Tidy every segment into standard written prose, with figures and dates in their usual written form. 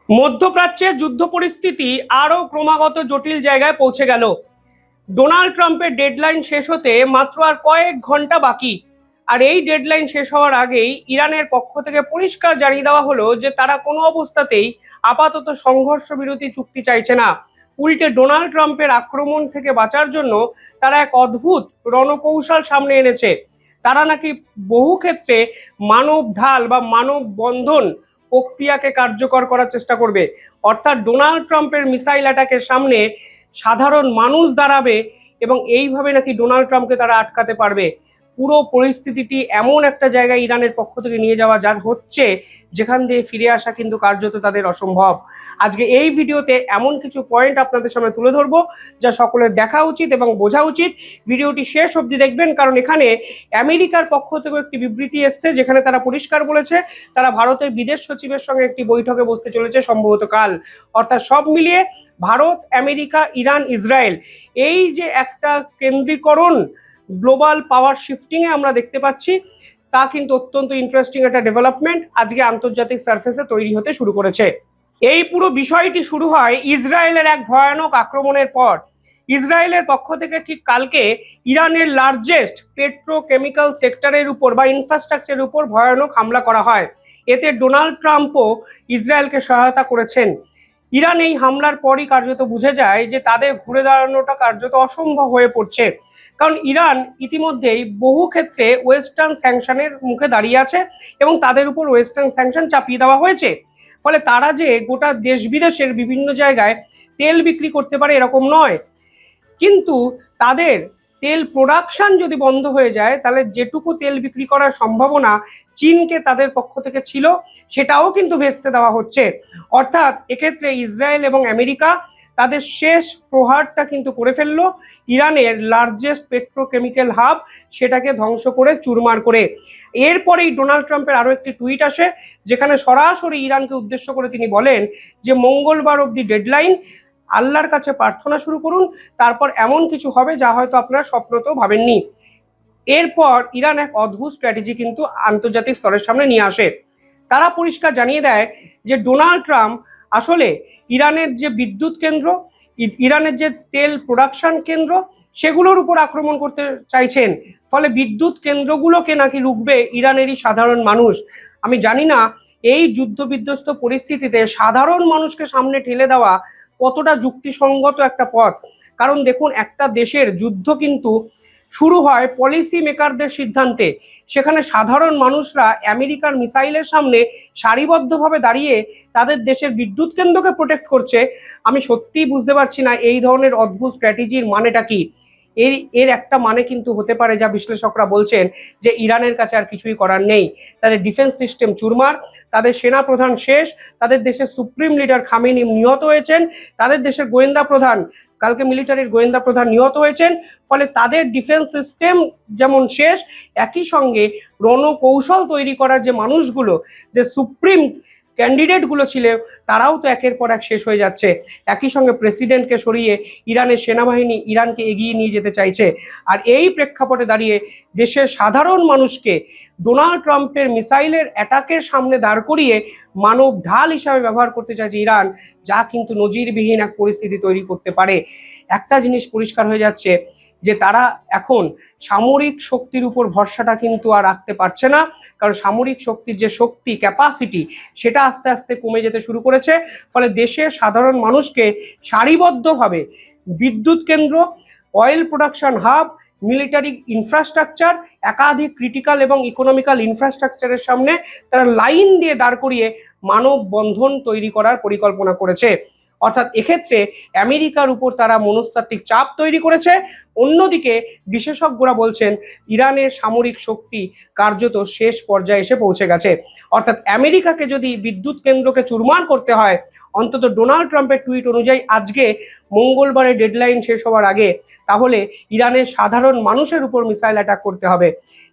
মধ্যপ্রাচ্যের যুদ্ধ পরিস্থিতি আরও ক্রমাগত জটিল জায়গায় পৌঁছে গেল। ডোনাল্ড ট্রাম্পের ডেডলাইন শেষ হতে মাত্র আর কয়েক ঘন্টা বাকি। আর এই ডেডলাইন শেষ হওয়ার আগেই ইরানের পক্ষ থেকে পরিষ্কার জানিয়ে দেওয়া হলো যে তারা কোনো অবস্থাতেই আপাতত সংঘর্ষ বিরতি চুক্তি চাইছে না। উল্টে ডোনাল্ড ট্রাম্পের আক্রমণ থেকে বাঁচার জন্য তারা এক অদ্ভুত রণকৌশল সামনে এনেছে। তারা নাকি বহু ক্ষেত্রে মানব ঢাল বা মানব বন্ধন প্রক্রিয়াকে কার্যকর করার চেষ্টা করবে। অর্থাৎ ডোনাল্ড ট্রাম্পের মিসাইল অ্যাটাকের সামনে সাধারণ মানুষ দাঁড়াবে এবং এইভাবে নাকি ডোনাল্ড ট্রাম্পকে তারা আটকাতে পারবে। পুরো পরিস্থিতিটি এমন একটা জায়গায় ইরানের পক্ষ থেকে নিয়ে যাওয়া যা হচ্ছে, যেখান দিয়ে ফিরে আসা কিন্তু কার্যত তাদের অসম্ভব। আজকে এই ভিডিওতে এমন কিছু পয়েন্ট আপনাদের সামনে তুলে ধরবো যা সকলের দেখা উচিত এবং বোঝা উচিত। ভিডিওটি শেষ অবধি দেখবেন, কারণ এখানে আমেরিকার পক্ষ থেকে একটি বিবৃতি এসছে যেখানে তারা পরিষ্কার বলেছে তারা ভারতের বিদেশ সচিবের সঙ্গে একটি বৈঠকে বসতে চলেছে সম্ভবত কাল। অর্থাৎ সব মিলিয়ে ভারত, আমেরিকা, ইরান, ইসরায়েল, এই যে একটা কেন্দ্রীকরণ গ্লোবাল পাওয়ার শিফটিংয়ে আমরা দেখতে পাচ্ছি, তা কিন্তু অত্যন্ত ইন্টারেস্টিং একটা ডেভেলপমেন্ট আজকে আন্তর্জাতিক সার্ফেসে তৈরি হতে শুরু করেছে। এই পুরো বিষয়টি শুরু হয় ইসরায়েলের এক ভয়ানক আক্রমণের পর। ইসরায়েলের পক্ষ থেকে ঠিক কালকে ইরানের লার্জেস্ট পেট্রোকেমিক্যাল সেক্টরের উপর বা ইনফ্রাস্ট্রাকচারের উপর ভয়ানক হামলা করা হয়। এতে ডোনাল্ড ট্রাম্পও ইসরায়েলকে সহায়তা করেছেন। ইরান এই হামলার পরই কার্যত বুঝে যায় যে তাদের ঘুরে দাঁড়ানোটা কার্যত অসম্ভব হয়ে পড়ছে, কারণ ইরান ইতিমধ্যেই বহু ক্ষেত্রে ওয়েস্টার্ন স্যাংশনের মুখে দাঁড়িয়ে আছে এবং তাদের উপর ওয়েস্টার্ন স্যাংশন চাপিয়ে দেওয়া হয়েছে। ফলে তারা যে গোটা দেশ বিদেশের বিভিন্ন জায়গায় তেল বিক্রি করতে পারে এরকম নয়, কিন্তু তাদের তেল প্রোডাকশন যদি বন্ধ হয়ে যায় তাহলে যেটুকু তেল বিক্রি করার সম্ভাবনা চীনকে তাদের পক্ষ থেকে ছিল সেটাও কিন্তু ভেস্তে দেওয়া হচ্ছে। অর্থাৎ এক্ষেত্রে ইসরায়েল এবং আমেরিকা তাদের শেষ প্রহারটা কিন্তু করে ফেললো ইরানের লার্জেস্ট পেট্রোকেমিক্যাল হাব, সেটাকে ধ্বংস করে চুরমার করে। এরপরেই ডোনাল্ড ট্রাম্পের আরো একটি টুইট আসে যেখানে সরাসরি ইরানকে উদ্দেশ্য করে তিনি বলেন যে মঙ্গলবার অবধি ডেডলাইন, আল্লাহর কাছে প্রার্থনা শুরু করুন, তারপর এমন কিছু হবে যা হয়তো আপনারা স্বপ্নতেও ভাবেননি। এরপর ইরান এক অদ্ভুত স্ট্র্যাটেজি কিন্তু আন্তর্জাতিক স্তরের সামনে নিয়ে আসে। তারা পরিষ্কার জানিয়ে দেয় যে ডোনাল্ড ট্রাম্প আসলে ইরানের যে বিদ্যুৎ কেন্দ্র, ইরানের যে তেল প্রোডাকশন কেন্দ্র, সেগুলোর উপর আক্রমণ করতে চাইছেন। ফলে বিদ্যুৎ কেন্দ্রগুলোকে নাকি রুখবে ইরানেরই সাধারণ মানুষ। আমি জানি না এই যুদ্ধ বিধ্বস্ত পরিস্থিতিতে সাধারণ মানুষকে সামনে ঠেলে দেওয়া কতটা যুক্তিসঙ্গত একটা পথ। কারণ দেখুন, একটা দেশের যুদ্ধ কিন্তু শুরু হয় পলিসি মেকারদের সিদ্ধান্তে। সেখানে সাধারণ মানুষরা আমেরিকার মিসাইলের সামনে সারিবদ্ধভাবে দাঁড়িয়ে তাদের দেশের বিদ্যুৎ কেন্দ্রকে প্রোটেক্ট করছে। আমি সত্যিই বুঝতে পারছি না এই ধরনের অদ্ভুত স্ট্র্যাটেজির মানেটা কি। এর একটা মানে কিন্তু হতে পারে, যা বিশ্লেষকরা বলছেন, যে ইরানের কাছে আর কিছুই করার নেই। তাদের ডিফেন্স সিস্টেম চুরমার, তাদের সেনা প্রধান শেষ, তাদের দেশের সুপ্রিম লিডার খামেনি নিহত হয়েছেন, তাদের দেশের গোয়েন্দা প্রধান, কালকে মিলিটারির গোয়েন্দা প্রধান নিহত হয়েছেন। ফলে তাদের ডিফেন্স সিস্টেম যেমন শেষ, একই সঙ্গে রণকৌশল তৈরি করার যে মানুষগুলো, যে সুপ্রিম ক্যান্ডিডেটগুলো ছিল, তারাও তো একের পর এক শেষ হয়ে যাচ্ছে। একই সঙ্গে প্রেসিডেন্টকে সরিয়ে ইরানের সেনাবাহিনী ইরানকে এগিয়ে নিয়ে যেতে চাইছে। আর এই প্রেক্ষাপটে দাঁড়িয়ে দেশের সাধারণ মানুষকে ডোনাল্ড ট্রাম্পের মিসাইলের অ্যাটাকের সামনে দাঁড় করিয়ে মানব ঢাল হিসাবে ব্যবহার করতে চাইছে ইরান, যা কিন্তু নজিরবিহীন এক পরিস্থিতি তৈরি করতে পারে। একটা জিনিস পরিষ্কার হয়ে যাচ্ছে যে তারা এখন সামরিক শক্তির উপর ভরসাটা কিন্তু আর রাখতে পারছে না, কারণ সামরিক শক্তির যে শক্তি ক্যাপাসিটি সেটা আস্তে আস্তে কমে যেতে শুরু করেছে। ফলে দেশের সাধারণ মানুষকে সারিবদ্ধভাবে বিদ্যুৎ কেন্দ্র, oil production hub, military infrastructure, একাধিক ক্রিটিক্যাল এবং ইকোনমিক্যাল ইনফ্রাস্ট্রাকচারের সামনে তারা লাইন দিয়ে দাঁড় করিয়ে মানব বন্ধন তৈরি করার পরিকল্পনা করেছে। অর্থাৎ এক্ষেত্রে আমেরিকার উপর তারা মনস্তাত্ত্বিক চাপ তৈরি করেছে। অন্যদিকে বিশেষজ্ঞরা বলছেন ইরানের সামরিক শক্তি কার্যত শেষ পর্যায়ে এসে পৌঁছে গেছে। অর্থাৎ আমেরিকাকে যদি বিদ্যুৎ কেন্দ্রকে চুরমার করতে হয়, অন্তত ডোনাল্ড ট্রাম্পের টুইট অনুযায়ী আজকে মঙ্গলবারে ডেডলাইন শেষ হওয়ার আগে, তাহলে ইরানের সাধারণ মানুষের উপর মিসাইল অ্যাটাক করতে হবে,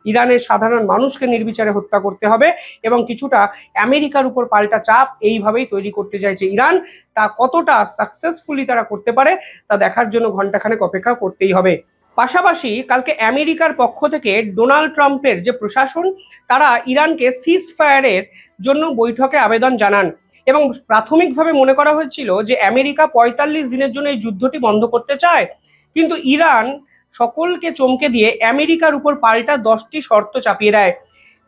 ইরানের সাধারণ মানুষকে নির্বিচারে হত্যা করতে হবে এবং কিছুটা আমেরিকার উপর পাল্টা চাপ এইভাবেই তৈরি করতে চাইছে ইরান। তা কতটা সাকসেসফুলি তারা করতে পারে তা দেখার জন্য ঘন্টাখানেক অপেক্ষা করতেই হবে। পাশাপাশি কালকে আমেরিকার পক্ষ থেকে ডোনাল্ড ট্রাম্পের যে প্রশাসন, তারা ইরানকে সিজ ফায়ারের জন্য বৈঠকে আবেদন জানান এবং প্রাথমিকভাবে মনে করা হয়েছিল যে আমেরিকা ৪৫ দিনের জন্য এই যুদ্ধটি বন্ধ করতে চায়, কিন্তু ইরান সকলকে চমকে দিয়ে আমেরিকার উপর পাল্টা 10টি শর্ত চাপিয়ে দেয়।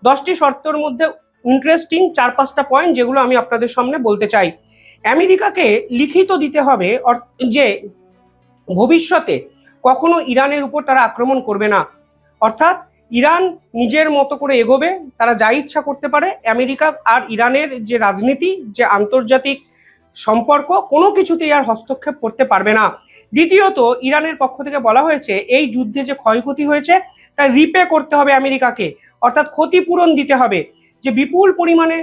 10টি শর্তের মধ্যে ইন্টারেস্টিং 4-5টা পয়েন্ট যেগুলো আমি আপনাদের সামনে বলতে চাই। আমেরিকাকে লিখিত দিতে হবে যে ভবিষ্যতে কখনো ইরানের উপর তারা আক্রমণ করবে না, অর্থাৎ ইরান নিজের মতো করে এগোবে, তারা যা ইচ্ছা করতে পারে। আমেরিকা আর ইরানের যে রাজনীতি, যে আন্তর্জাতিক সম্পর্ক, কোনো কিছুতেই আর হস্তক্ষেপ করতে পারবে না। দ্বিতীয়ত, ইরানের পক্ষ থেকে বলা হয়েছে এই যুদ্ধে যে ক্ষয়ক্ষতি হয়েছে তা রিপে করতে হবে আমেরিকাকে, অর্থাৎ ক্ষতিপূরণ দিতে হবে। যে বিপুল পরিমাণে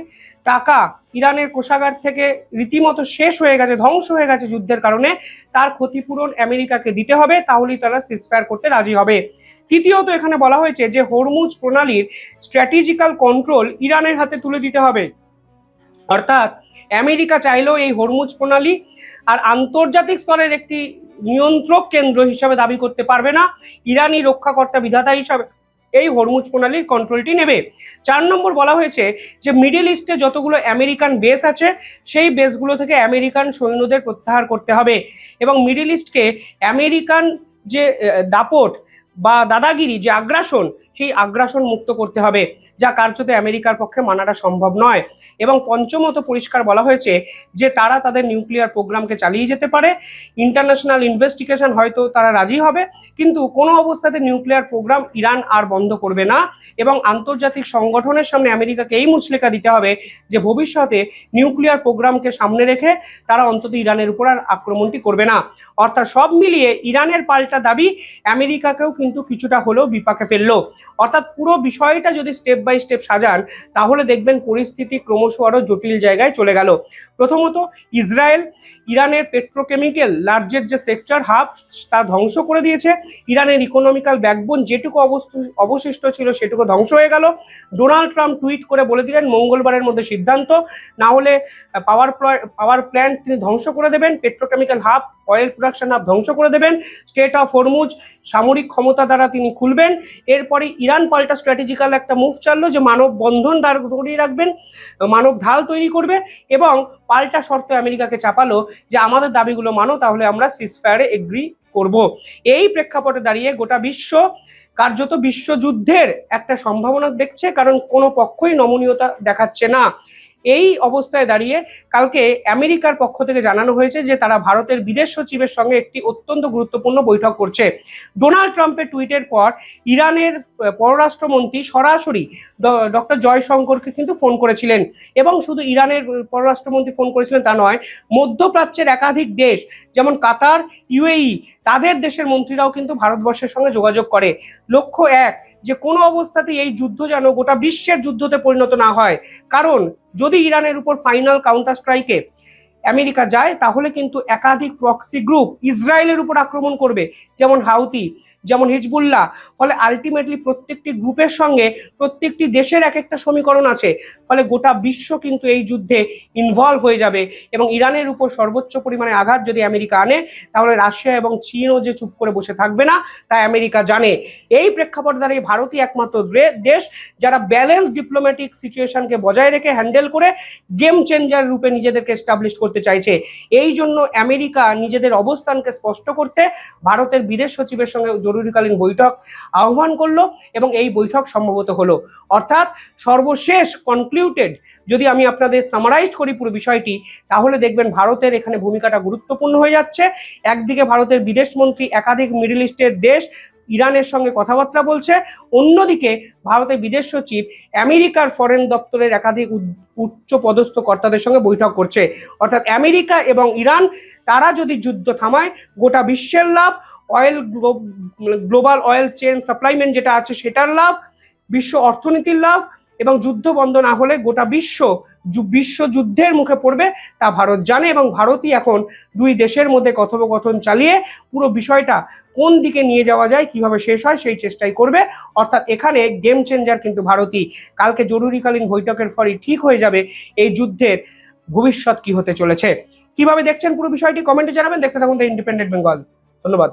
টাকা ইরানের কোষাগার থেকে রীতিমতো শেষ হয়ে গেছে, ধ্বংস হয়ে গেছে যুদ্ধের কারণে, তার ক্ষতিপূরণ আমেরিকাকে দিতে হবে, তাহলেই তারা সিজফায়ার করতে রাজি হবে। তৃতীয়ত, এখানে বলা হয়েছে যে হরমুজ প্রণালীর স্ট্র্যাটেজিক্যাল কন্ট্রোল ইরানের হাতে তুলে দিতে হবে, অর্থাৎ আমেরিকা চাইলেও এই হরমুজ প্রণালী আর আন্তর্জাতিক স্তরের একটি নিয়ন্ত্রক কেন্দ্র হিসাবে দাবি করতে পারবে না। ইরানি রক্ষাকর্তা বিধাতা হিসাবে এই হরমুজ প্রণালীর কন্ট্রোলটি নেবে। 4 নম্বর বলা হয়েছে যে মিডল ইস্টে যতগুলো আমেরিকান বেস আছে সেই বেসগুলো থেকে আমেরিকান সৈন্যদের প্রত্যাহার করতে হবে এবং মিডল ইস্টকে আমেরিকান যে দাপট বা দাদাগিরি, যে আগ্রাসন, সেই আগ্রাসন মুক্ত করতে হবে, যা কার্যত আমেরিকার পক্ষে মানাটা সম্ভব নয়। এবং পঞ্চমত পরিষ্কার বলা হয়েছে যে তারা তাদের নিউক্লিয়ার প্রোগ্রামকে চালিয়ে যেতে পারে, ইন্টারন্যাশনাল ইনভেস্টিগেশন হয়তো তারা রাজি হবে, কিন্তু কোনো অবস্থাতে নিউক্লিয়ার প্রোগ্রাম ইরান আর বন্ধ করবে না। এবং আন্তর্জাতিক সংগঠনের সামনে আমেরিকাকে এই মুচলেখা দিতে হবে যে ভবিষ্যতে নিউক্লিয়ার প্রোগ্রামকে সামনে রেখে তারা অন্তত ইরানের উপর আর আক্রমণটি করবে না। অর্থাৎ সব মিলিয়ে ইরানের পাল্টা দাবি আমেরিকাকেও কিন্তু কিছুটা হলেও বিপাকে ফেললো। অর্থাৎ পুরো বিষয়টা যদি স্টেপ বাই স্টেপ সাজান তাহলে দেখবেন পরিস্থিতি ক্রমশ আরো জটিল জায়গায় চলে গেল। প্রথমত, ইসরায়েল ইরানের পেট্রোকেমিক্যাল লার্জের যে সেক্টর হাব তা ধ্বংস করে দিয়েছে। ইরানের ইকোনমিক্যাল ব্যাকবোন যেটুকু অবশিষ্ট ছিল সেটুকু ধ্বংস হয়ে গেল। ডোনাল্ড ট্রাম্প টুইট করে বলে দিলেন মঙ্গলবারের মধ্যে সিদ্ধান্ত, না হলে পাওয়ার প্ল্যান্ট তিনি ধ্বংস করে দেবেন, petrochemical hub, oil production hub ধ্বংস করে দেবেন, স্টেট অফ হরমুজ সামরিক ক্ষমতা দ্বারা তিনি খুলবেন। এরপরে ইরান পাল্টা স্ট্র্যাটেজিক্যাল একটা মুভ চাললো যে মানব বন্ধন দাঁড় করিয়ে রাখবেন, মানব ঢাল তৈরি করবে এবং পাল্টা শর্ত আমেরিকাকে চাপালো যে আমাদের দাবিগুলো মানো, তাহলে আমরা সিজফায়ারে এগ্রি করব। এই প্রেক্ষাপটে দাঁড়িয়ে গোটা বিশ্ব কার্যত বিশ্বযুদ্ধের একটা সম্ভাবনা দেখছে, কারণ কোনো পক্ষই নমনীয়তা দেখাচ্ছে না। এই অবস্থায় দাঁড়িয়ে কালকে আমেরিকার পক্ষ থেকে জানানো হয়েছে যে তারা ভারতের বিদেশ সচিবের সঙ্গে একটি অত্যন্ত গুরুত্বপূর্ণ বৈঠক করছে। ডোনাল্ড ট্রাম্পের টুইটের পর ইরানের পররাষ্ট্রমন্ত্রী সরাসরি ডক্টর জয়শঙ্করকে কিন্তু ফোন করেছিলেন, এবং শুধু ইরানের পররাষ্ট্রমন্ত্রী ফোন করেছিলেন তা নয়, মধ্যপ্রাচ্যের একাধিক দেশ যেমন কাতার, ইউএই, তাদের দেশের মন্ত্রীরাও কিন্তু ভারতবর্ষের সঙ্গে যোগাযোগ করে। লক্ষ্য এক, যে কোনো অবস্থাতেই এই যুদ্ধ যেন গোটা বিশ্বের যুদ্ধতে পরিণত না হয়, কারণ যদি ইরানের উপর ফাইনাল কাউন্টার স্ট্রাইকে আমেরিকা যায় তাহলে কিন্তু একাধিক প্রক্সি গ্রুপ ইসরায়েলের উপর আক্রমণ করবে, যেমন হাউতি, যেমন হিজবুল্লাহ। ফলে আলটিমেটলি প্রত্যেকটি গ্রুপের সঙ্গে প্রত্যেকটি দেশের এক একটা সমীকরণ আছে, ফলে গোটা বিশ্ব কিন্তু এই যুদ্ধে ইনভলভ হয়ে যাবে। এবং ইরানের উপর সর্বোচ্চ পরিমাণে আঘাত যদি আমেরিকা আনে তাহলে রাশিয়া এবং চীনও যে চুপ করে বসে থাকবে না তা আমেরিকা জানে। এই প্রেক্ষাপটে দাঁড়িয়ে ভারতই একমাত্র দেশ যারা ব্যালেন্স ডিপ্লোম্যাটিক সিচুয়েশনকে বজায় রেখে হ্যান্ডেল করে গেম চেঞ্জার রূপে নিজেদেরকে এস্টাবলিশ করতে চাইছে। এই জন্য আমেরিকা নিজেদের অবস্থানকে স্পষ্ট করতে ভারতের বিদেশ সচিবের সঙ্গে জরুরিকালীন বৈঠক আহ্বান করলো এবং এই বৈঠক সম্ভবত হলো। অর্থাৎ সর্বশেষ কনক্লুডেড যদি আমি আপনাদের সামারাইজ করি পুরো বিষয়টি, তাহলে দেখবেন ভারতের এখানে ভূমিকাটা গুরুত্বপূর্ণ হয়ে যাচ্ছে। একদিকে ভারতের বিদেশমন্ত্রী একাধিক মিডল ইস্টের দেশ ইরানের সঙ্গে কথাবার্তা বলছে, অন্যদিকে ভারতের বিদেশ সচিব আমেরিকার ফরেন দপ্তরের একাধিক উচ্চ পদস্থ কর্তাদের সঙ্গে বৈঠক করছে। অর্থাৎ আমেরিকা এবং ইরান তারা যদি যুদ্ধ থামায় গোটা বিশ্বের লাভ, গ্লোবাল অয়েল চেন সাপ্লাইমেন্ট যেটা আছে সেটার লাভ, বিশ্ব অর্থনীতির লাভ, এবং যুদ্ধ বন্ধ না হলে গোটা বিশ্ব যুদ্ধের মুখে পড়বে তা ভারত জানে। এবং ভারতই এখন দুই দেশের মধ্যে কথোপকথন চালিয়ে পুরো বিষয়টা কোন দিকে নিয়ে যাওয়া যায়, কিভাবে শেষ হয় সেই চেষ্টাই করবে। অর্থাৎ এখানে গেম চেঞ্জার কিন্তু ভারতই। কালকে জরুরিকালীন বৈঠকের ফলে ঠিক হয়ে যাবে এই যুদ্ধের ভবিষ্যৎ কি হতে চলেছে। কিভাবে দেখছেন পুরো বিষয়টি কমেন্টে জানাবেন। দেখতে থাকুন দ্য ইন্ডিপেন্ডেন্ট বেঙ্গল। ধন্যবাদ।